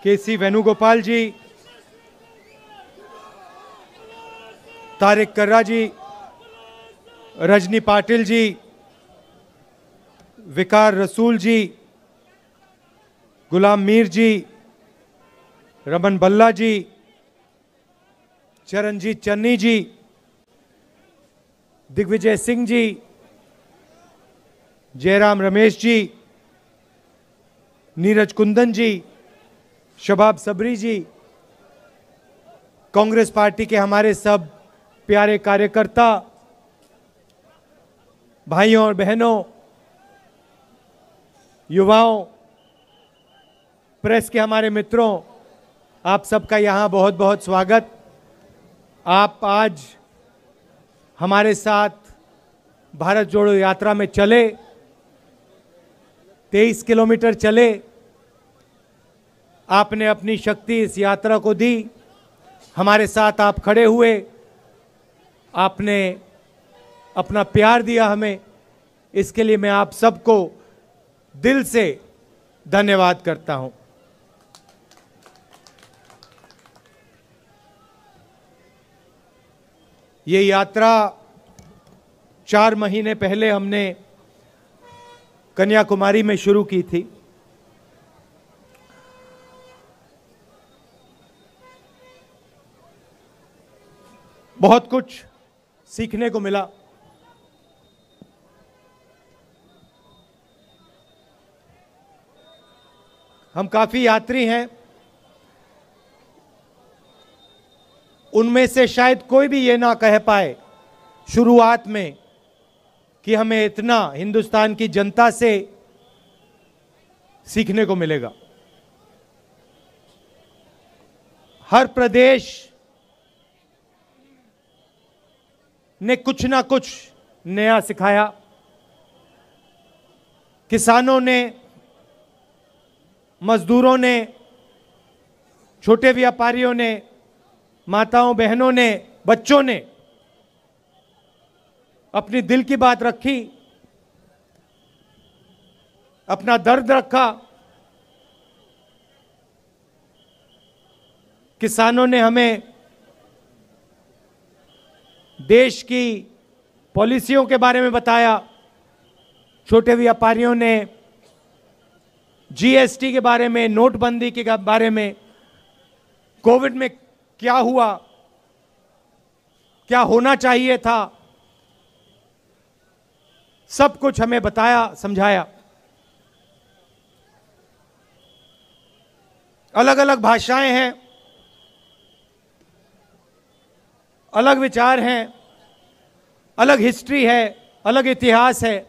केसी वेणुगोपाल जी, तारिक कर्रा जी, रजनी पाटिल जी, विकार रसूल जी, गुलाम मीर जी, रमन बल्ला जी, चरणजीत चन्नी जी, दिग्विजय सिंह जी, जयराम रमेश जी, नीरज कुंदन जी, शबाब सबरी जी, कांग्रेस पार्टी के हमारे सब प्यारे कार्यकर्ता भाइयों और बहनों, युवाओं, प्रेस के हमारे मित्रों, आप सबका यहाँ बहुत बहुत स्वागत। आप आज हमारे साथ भारत जोड़ो यात्रा में चले, 23 किलोमीटर चले। आपने अपनी शक्ति इस यात्रा को दी, हमारे साथ आप खड़े हुए, आपने अपना प्यार दिया हमें। इसके लिए मैं आप सबको दिल से धन्यवाद करता हूं। ये यात्रा 4 महीने पहले हमने कन्याकुमारी में शुरू की थी। बहुत कुछ सीखने को मिला। हम काफी यात्री हैं, उनमें से शायद कोई भी ये ना कह पाए शुरुआत में कि हमें इतना हिंदुस्तान की जनता से सीखने को मिलेगा। हर प्रदेश ने कुछ ना कुछ नया सिखाया। किसानों ने, मजदूरों ने, छोटे व्यापारियों ने, माताओं बहनों ने, बच्चों ने अपनी दिल की बात रखी, अपना दर्द रखा। किसानों ने हमें देश की पॉलिसियों के बारे में बताया, छोटे व्यापारियों ने जीएसटी के बारे में, नोटबंदी के बारे में, कोविड में क्या हुआ, क्या होना चाहिए था, सब कुछ हमें बताया, समझाया। अलग अलग भाषाएं हैं, अलग विचार हैं, अलग हिस्ट्री है, अलग इतिहास है,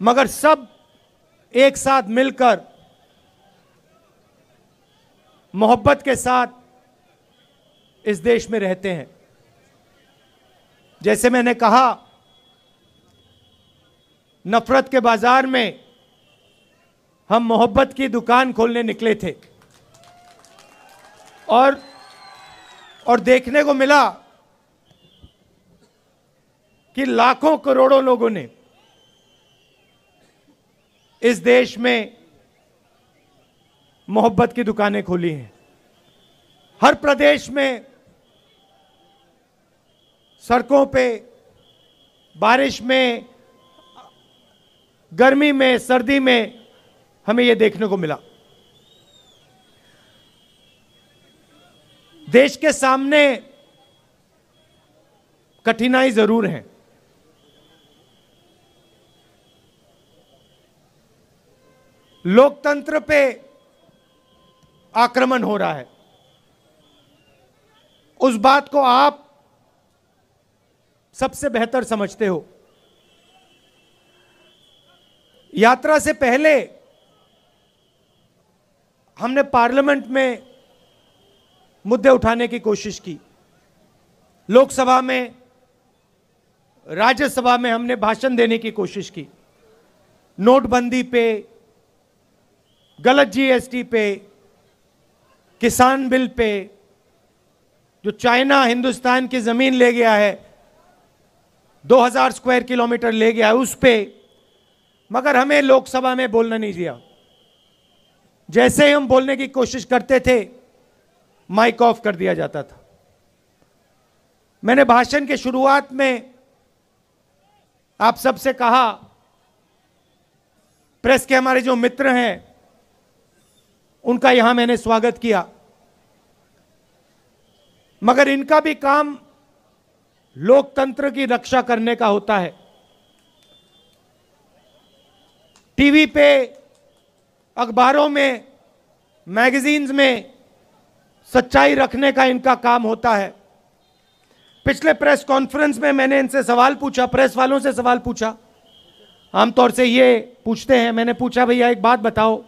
मगर सब एक साथ मिलकर मोहब्बत के साथ इस देश में रहते हैं। जैसे मैंने कहा, नफरत के बाजार में हम मोहब्बत की दुकान खोलने निकले थे और देखने को मिला कि लाखों करोड़ों लोगों ने इस देश में मोहब्बत की दुकानें खोली हैं। हर प्रदेश में, सड़कों पे, बारिश में, गर्मी में, सर्दी में हमें यह देखने को मिला। देश के सामने कठिनाई जरूर है। लोकतंत्र पे आक्रमण हो रहा है। उस बात को आप सबसे बेहतर समझते हो। यात्रा से पहले हमने पार्लियामेंट में मुद्दे उठाने की कोशिश की। लोकसभा में, राज्यसभा में हमने भाषण देने की कोशिश की। नोटबंदी पे, गलत जीएसटी पे, किसान बिल पे, जो चाइना हिंदुस्तान की जमीन ले गया है, 2000 स्क्वायर किलोमीटर ले गया है, उस पे, मगर हमें लोकसभा में बोलना नहीं दिया। जैसे ही हम बोलने की कोशिश करते थे माइक ऑफ कर दिया जाता था। मैंने भाषण के शुरुआत में आप सबसे कहा, प्रेस के हमारे जो मित्र हैं उनका यहां मैंने स्वागत किया, मगर इनका भी काम लोकतंत्र की रक्षा करने का होता है। टीवी पे, अखबारों में, मैगजीन्स में सच्चाई रखने का इनका काम होता है। पिछले प्रेस कॉन्फ्रेंस में मैंने इनसे सवाल पूछा, प्रेस वालों से सवाल पूछा, आमतौर से ये पूछते हैं। मैंने पूछा, भैया एक बात बताओ,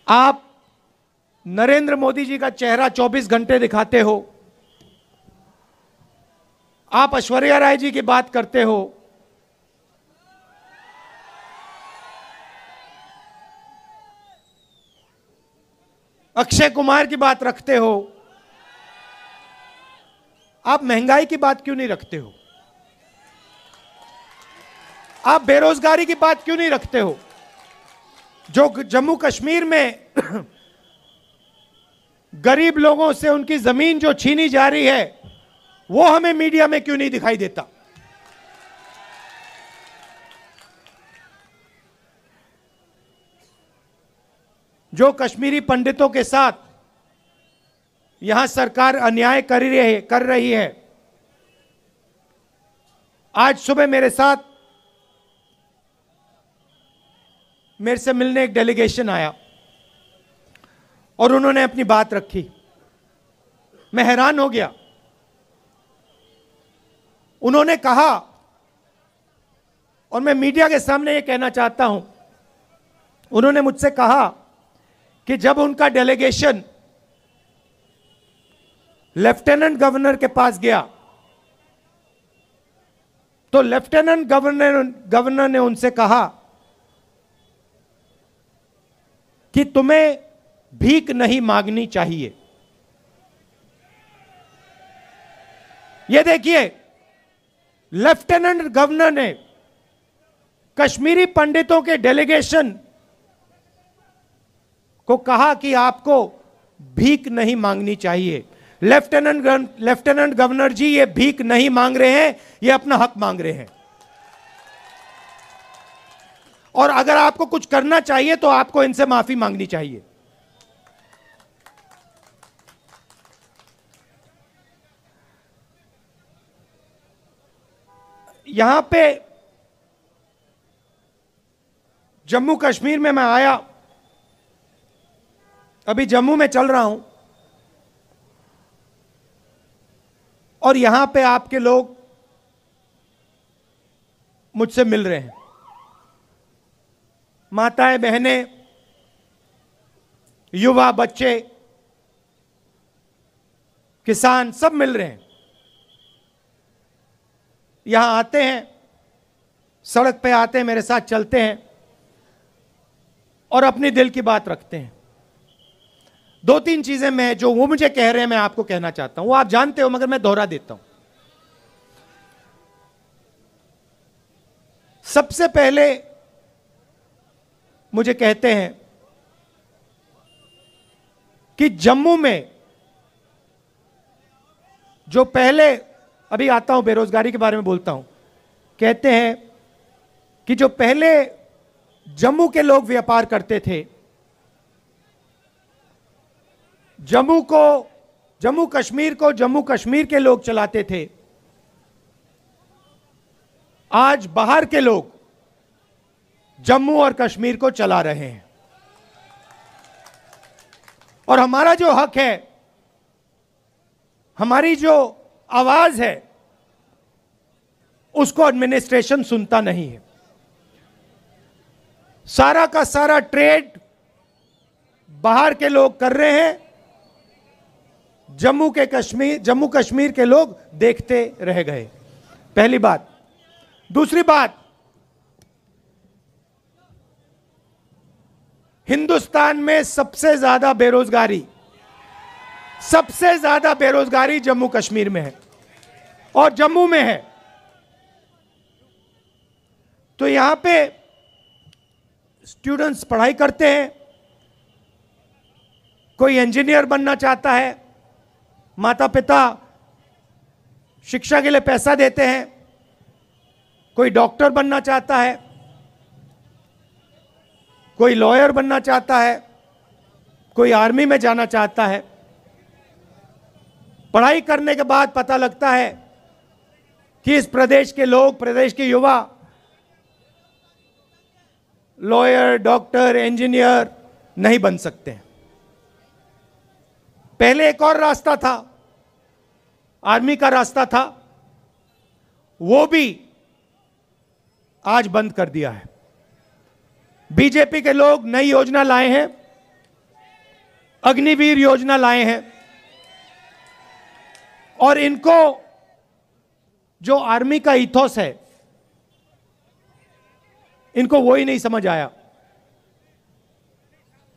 आप नरेंद्र मोदी जी का चेहरा 24 घंटे दिखाते हो, आप ऐश्वर्या राय जी की बात करते हो, अक्षय कुमार की बात रखते हो, आप महंगाई की बात क्यों नहीं रखते हो? आप बेरोजगारी की बात क्यों नहीं रखते हो? जो जम्मू कश्मीर में गरीब लोगों से उनकी जमीन जो छीनी जा रही है, वो हमें मीडिया में क्यों नहीं दिखाई देता? जो कश्मीरी पंडितों के साथ यहां सरकार अन्याय कर रही है। आज सुबह मेरे से मिलने एक डेलीगेशन आया और उन्होंने अपनी बात रखी। मैं हैरान हो गया। उन्होंने कहा, और मैं मीडिया के सामने ये कहना चाहता हूं, उन्होंने मुझसे कहा कि जब उनका डेलीगेशन लेफ्टिनेंट गवर्नर के पास गया तो लेफ्टिनेंट गवर्नर ने उनसे कहा कि तुम्हें भीख नहीं मांगनी चाहिए। यह देखिए, लेफ्टिनेंट गवर्नर ने कश्मीरी पंडितों के डेलीगेशन को कहा कि आपको भीख नहीं मांगनी चाहिए। लेफ्टिनेंट गवर्नर जी, ये भीख नहीं मांग रहे हैं, ये अपना हक मांग रहे हैं। और अगर आपको कुछ करना चाहिए तो आपको इनसे माफी मांगनी चाहिए। यहां पे जम्मू कश्मीर में मैं आया, अभी जम्मू में चल रहा हूं, और यहां पे आपके लोग मुझसे मिल रहे हैं। माताएं, बहनें, युवा, बच्चे, किसान सब मिल रहे हैं। यहां आते हैं, सड़क पे आते हैं, मेरे साथ चलते हैं और अपनी दिल की बात रखते हैं। दो तीन चीजें मैं जो वो मुझे कह रहे हैं मैं आपको कहना चाहता हूं। वो आप जानते हो मगर मैं दोहरा देता हूं। सबसे पहले मुझे कहते हैं कि जम्मू में जो पहले, अभी आता हूं बेरोजगारी के बारे में बोलता हूं, कहते हैं कि जो पहले जम्मू के लोग व्यापार करते थे, जम्मू कश्मीर को जम्मू कश्मीर के लोग चलाते थे, आज बाहर के लोग जम्मू और कश्मीर को चला रहे हैं। और हमारा जो हक है, हमारी जो आवाज है, उसको एडमिनिस्ट्रेशन सुनता नहीं है। सारा का सारा ट्रेड बाहर के लोग कर रहे हैं, जम्मू कश्मीर के लोग देखते रह गए। पहली बात। दूसरी बात, हिंदुस्तान में सबसे ज्यादा बेरोजगारी जम्मू कश्मीर में है और जम्मू में है। तो यहां पे स्टूडेंट्स पढ़ाई करते हैं, कोई इंजीनियर बनना चाहता है, माता पिता शिक्षा के लिए पैसा देते हैं, कोई डॉक्टर बनना चाहता है, कोई लॉयर बनना चाहता है, कोई आर्मी में जाना चाहता है। पढ़ाई करने के बाद पता लगता है कि इस प्रदेश के लोग, प्रदेश के युवा लॉयर, डॉक्टर, इंजीनियर नहीं बन सकते। पहले एक और रास्ता था, आर्मी का रास्ता था, वो भी आज बंद कर दिया है। बीजेपी के लोग नई योजना लाए हैं, अग्निवीर योजना लाए हैं, और इनको जो आर्मी का इथोस है, इनको वो ही नहीं समझ आया।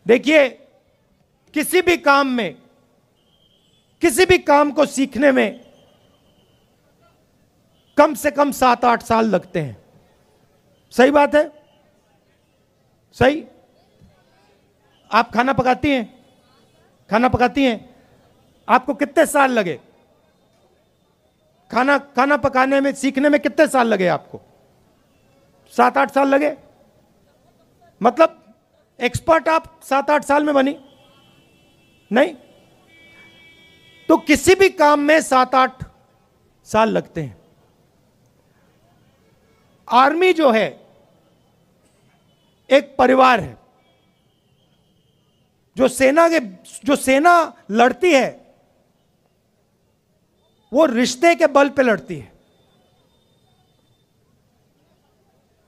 देखिए, किसी भी काम में, किसी भी काम को सीखने में कम से कम 7-8 साल लगते हैं। सही बात है? सही? आप खाना पकाती हैं? खाना पकाती हैं? आपको कितने साल लगे? खाना पकाने में, सीखने में कितने साल लगे आपको? 7-8 साल लगे? मतलब एक्सपर्ट आप 7-8 साल में बनी? नहीं। तो किसी भी काम में 7-8 साल लगते हैं। आर्मी जो है एक परिवार है। जो सेना लड़ती है वो रिश्ते के बल पे लड़ती है।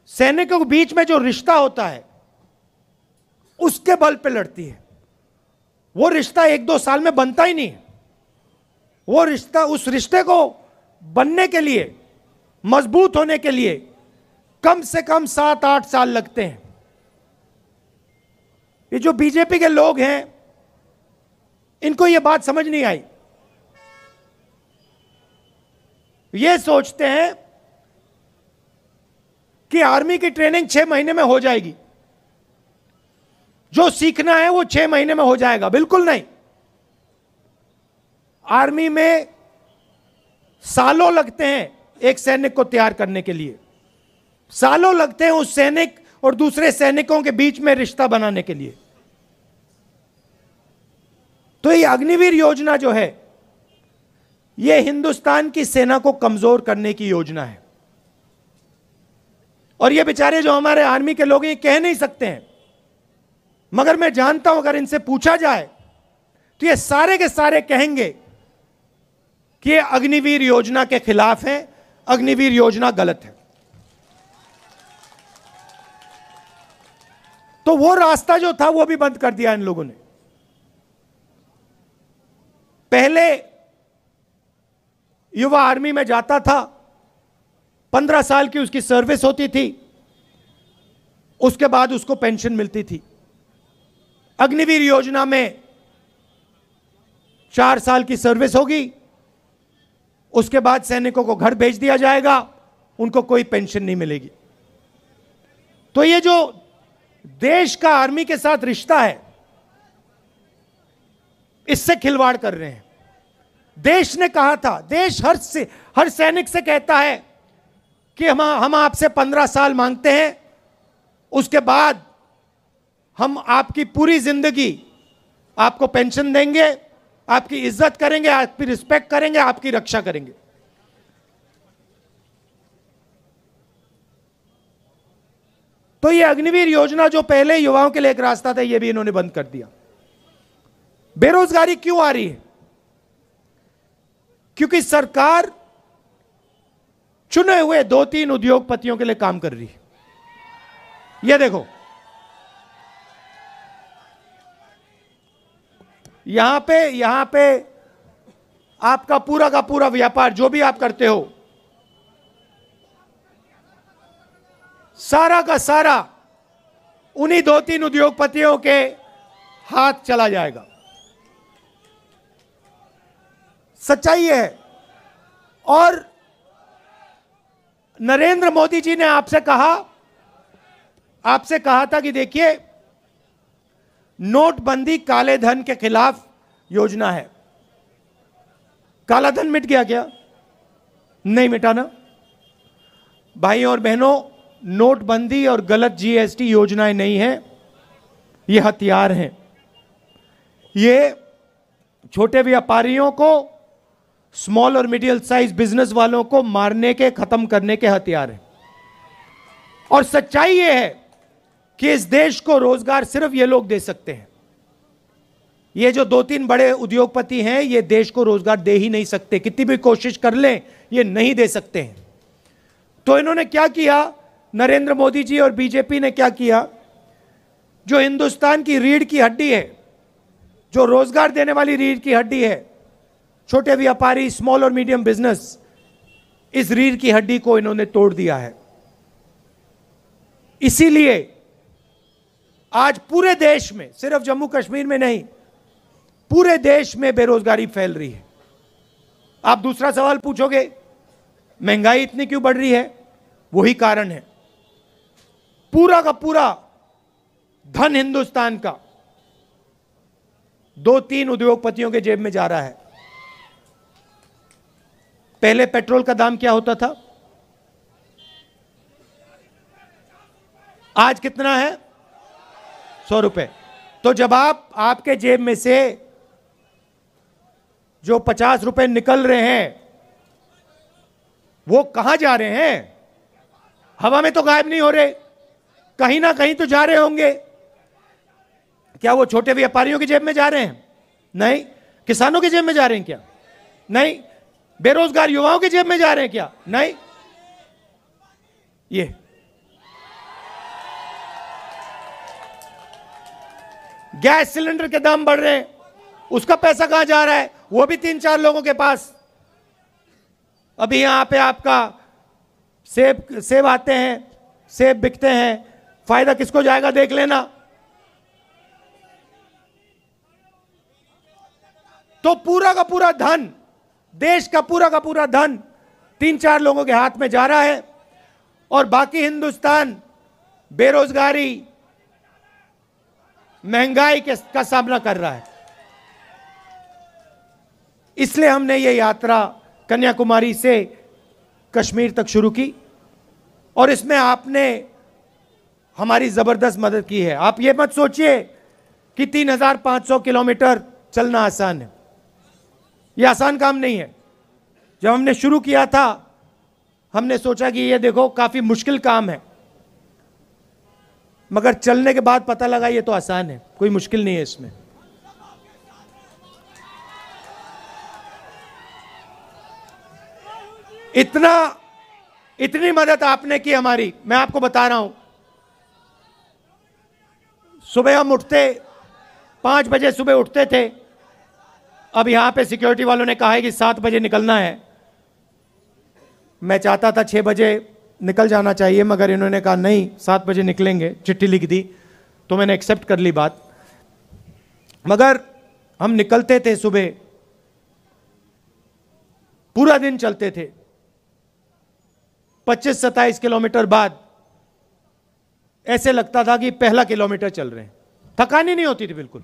सैनिकों के बीच में जो रिश्ता होता है उसके बल पे लड़ती है। वो रिश्ता 1-2 साल में बनता ही नहीं। वो रिश्ता, उस रिश्ते को बनने के लिए, मजबूत होने के लिए कम से कम 7-8 साल लगते हैं। ये जो बीजेपी के लोग हैं, इनको ये बात समझ नहीं आई। ये सोचते हैं कि आर्मी की ट्रेनिंग 6 महीने में हो जाएगी, जो सीखना है वो 6 महीने में हो जाएगा। बिल्कुल नहीं। आर्मी में सालों लगते हैं एक सैनिक को तैयार करने के लिए। सालों लगते हैं उस सैनिक और दूसरे सैनिकों के बीच में रिश्ता बनाने के लिए। तो ये अग्निवीर योजना जो है, ये हिंदुस्तान की सेना को कमजोर करने की योजना है। और ये बेचारे जो हमारे आर्मी के लोग, ये कह नहीं सकते हैं, मगर मैं जानता हूं अगर इनसे पूछा जाए तो ये सारे के सारे कहेंगे कि ये अग्निवीर योजना के खिलाफ है, अग्निवीर योजना गलत है। तो वो रास्ता जो था वो भी बंद कर दिया इन लोगों ने। पहले युवा आर्मी में जाता था, 15 साल की उसकी सर्विस होती थी, उसके बाद उसको पेंशन मिलती थी। अग्निवीर योजना में 4 साल की सर्विस होगी, उसके बाद सैनिकों को घर भेज दिया जाएगा, उनको कोई पेंशन नहीं मिलेगी। तो ये जो देश का आर्मी के साथ रिश्ता है, इससे खिलवाड़ कर रहे हैं। देश ने कहा था, देश हर सैनिक से कहता है कि हम आपसे 15 साल मांगते हैं, उसके बाद हम आपकी पूरी जिंदगी आपको पेंशन देंगे, आपकी इज्जत करेंगे, आपकी रिस्पेक्ट करेंगे, आपकी रक्षा करेंगे। तो ये अग्निवीर योजना जो पहले युवाओं के लिए एक रास्ता था, ये भी इन्होंने बंद कर दिया। बेरोजगारी क्यों आ रही है? क्योंकि सरकार चुने हुए 2-3 उद्योगपतियों के लिए काम कर रही है। ये देखो, यहां पे आपका पूरा का पूरा व्यापार, जो भी आप करते हो, सारा का सारा उन्हीं 2-3 उद्योगपतियों के हाथ चला जाएगा। सच्चाई है। और नरेंद्र मोदी जी ने आपसे कहा, आपसे कहा था कि देखिए, नोटबंदी काले धन के खिलाफ योजना है। काला धन मिट गया क्या? नहीं मिटा ना। भाइयों और बहनों, नोटबंदी और गलत जीएसटी योजनाएं नहीं है, ये हथियार हैं। ये छोटे व्यापारियों को, स्मॉल और मिडिल साइज बिजनेस वालों को मारने के, खत्म करने के हथियार हैं। और सच्चाई ये है कि इस देश को रोजगार सिर्फ ये लोग दे सकते हैं। ये जो 2-3 बड़े उद्योगपति हैं, ये देश को रोजगार दे ही नहीं सकते, कितनी भी कोशिश कर लें ये नहीं दे सकते हैं। तो इन्होंने क्या किया, नरेंद्र मोदी जी और बीजेपी ने क्या किया, जो हिंदुस्तान की रीढ़ की हड्डी है, जो रोजगार देने वाली रीढ़ की हड्डी है, छोटे व्यापारी, स्मॉल और मीडियम बिजनेस, इस रीढ़ की हड्डी को इन्होंने तोड़ दिया है। इसीलिए आज पूरे देश में, सिर्फ जम्मू कश्मीर में नहीं, पूरे देश में बेरोजगारी फैल रही है। आप दूसरा सवाल पूछोगे, महंगाई इतनी क्यों बढ़ रही है? वही कारण है। पूरा का पूरा धन हिंदुस्तान का 2-3 उद्योगपतियों के जेब में जा रहा है। पहले पेट्रोल का दाम क्या होता था? आज कितना है? 100 रुपए। तो जब आपके जेब में से जो 50 रुपए निकल रहे हैं, वो कहां जा रहे हैं? हवा में तो गायब नहीं हो रहे, कहीं ना कहीं तो जा रहे होंगे। क्या वो छोटे व्यापारियों की जेब में जा रहे हैं? नहीं। किसानों की जेब में जा रहे हैं क्या? नहीं। बेरोजगार युवाओं की जेब में जा रहे हैं क्या? नहीं। ये गैस सिलेंडर के दाम बढ़ रहे हैं, उसका पैसा कहां जा रहा है? वो भी 3-4 लोगों के पास। अभी यहां पे आपका सेब आते हैं, सेब बिकते हैं, फायदा किसको जाएगा देख लेना। तो पूरा का पूरा धन, देश का पूरा धन 3-4 लोगों के हाथ में जा रहा है, और बाकी हिंदुस्तान बेरोजगारी, महंगाई का सामना कर रहा है। इसलिए हमने ये यात्रा कन्याकुमारी से कश्मीर तक शुरू की, और इसमें आपने हमारी जबरदस्त मदद की है। आप ये मत सोचिए कि 3500 किलोमीटर चलना आसान है, यह आसान काम नहीं है। जब हमने शुरू किया था, हमने सोचा कि ये देखो काफी मुश्किल काम है, मगर चलने के बाद पता लगा ये तो आसान है, कोई मुश्किल नहीं है इसमें। इतनी मदद आपने की हमारी, मैं आपको बता रहा हूं। सुबह हम उठते 5 बजे सुबह उठते थे, अब यहां पे सिक्योरिटी वालों ने कहा है कि 7 बजे निकलना है। मैं चाहता था 6 बजे निकल जाना चाहिए, मगर इन्होंने कहा नहीं 7 बजे निकलेंगे, चिट्ठी लिख दी, तो मैंने एक्सेप्ट कर ली बात। मगर हम निकलते थे सुबह, पूरा दिन चलते थे, 25-27 किलोमीटर बाद ऐसे लगता था कि पहला किलोमीटर चल रहे हैं, थकान ही नहीं होती थी बिल्कुल।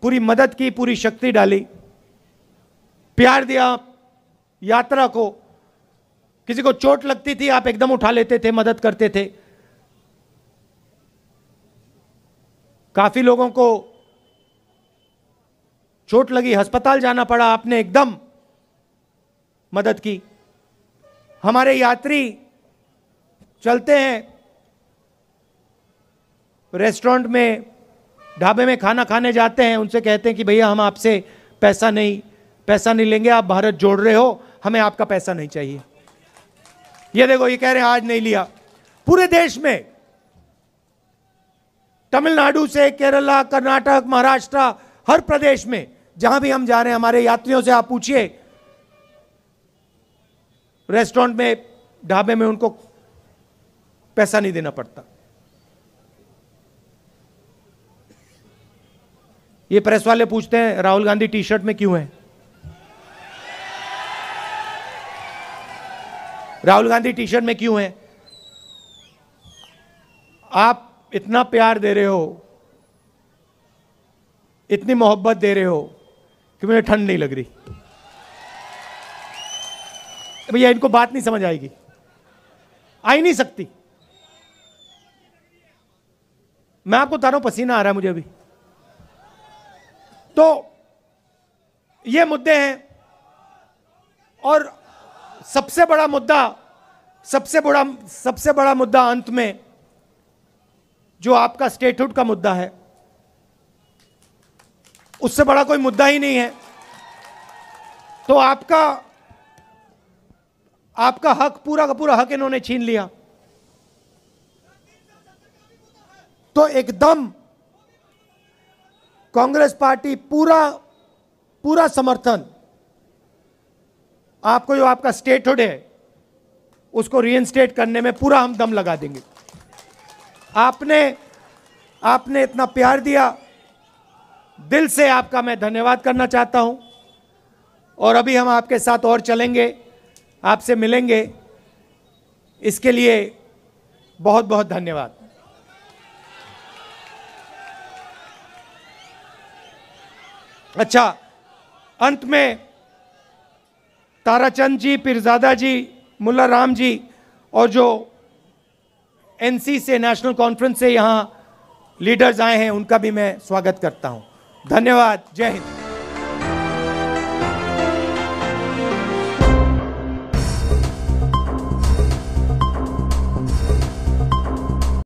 पूरी मदद की, पूरी शक्ति डाली, प्यार दिया यात्रा को। किसी को चोट लगती थी, आप एकदम उठा लेते थे, मदद करते थे। काफी लोगों को चोट लगी, अस्पताल जाना पड़ा, आपने एकदम मदद की। हमारे यात्री चलते हैं, रेस्टोरेंट में, ढाबे में खाना खाने जाते हैं, उनसे कहते हैं कि भैया हम आपसे पैसा नहीं लेंगे, आप भारत जोड़ रहे हो, हमें आपका पैसा नहीं चाहिए। ये देखो, ये कह रहे हैं आज नहीं लिया। पूरे देश में, तमिलनाडु से केरला, कर्नाटक, महाराष्ट्र, हर प्रदेश में जहां भी हम जा रहे हैं, हमारे यात्रियों से आप पूछिए, रेस्टोरेंट में, ढाबे में उनको पैसा नहीं देना पड़ता। ये प्रेस वाले पूछते हैं राहुल गांधी टी शर्ट में क्यों है? राहुल गांधी टी शर्ट में क्यों हैं? आप इतना प्यार दे रहे हो, इतनी मोहब्बत दे रहे हो कि मुझे ठंड नहीं लग रही। भैया इनको बात नहीं समझ आएगी, आ ही नहीं सकती। मैं आपको बता रहा हूं, पसीना आ रहा है मुझे अभी। तो ये मुद्दे हैं। और सबसे बड़ा मुद्दा अंत में जो आपका स्टेटहुड का मुद्दा है, उससे बड़ा कोई मुद्दा ही नहीं है। तो आपका हक, पूरा का पूरा हक इन्होंने छीन लिया। तो एकदम कांग्रेस पार्टी पूरा समर्थन आपको, जो आपका स्टेटहुड है उसको रीइंस्टेट करने में पूरा हम दम लगा देंगे। आपने इतना प्यार दिया, दिल से आपका मैं धन्यवाद करना चाहता हूं। और अभी हम आपके साथ और चलेंगे, आपसे मिलेंगे, इसके लिए बहुत बहुत धन्यवाद। अच्छा, अंत में ताराचंद जी, पीरजादा जी, मुल्ला राम जी और जो एनसी से, नेशनल कॉन्फ्रेंस से यहां लीडर्स आए हैं, उनका भी मैं स्वागत करता हूं। धन्यवाद। जय हिंद।